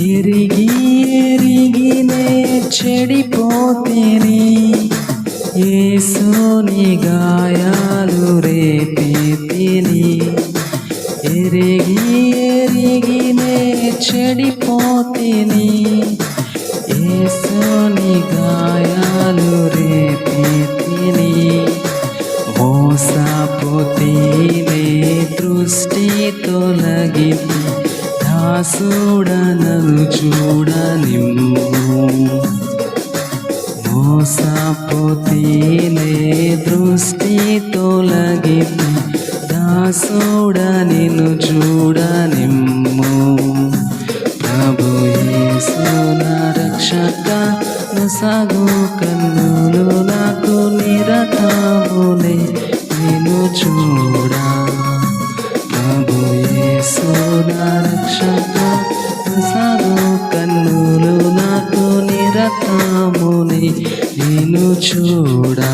ఎరిగి ఎరిగినే చెడిపోతేనే యేసుని గాయాలు రేపితిని. ఎరిగి ఎరిగినే చెడిపోతేని యేసుని గాయాలు రేపితిని. మోసపోతేనే దృష్టి తొలగించి దాసుడనను చూడనిమ్ము. మోసపోతేనే దృష్టి తొలగించి దాసుడనిను చూడనిమ్ము. ప్రభు యేసు నా రక్షక నొసగు కన్నులు నాకు నిరతములే నిన్ను చూడా. ప్రభు యేసు నా రక్షక నొసగు కన్నులు నాకు నిరతములే నిన్ను చూడా.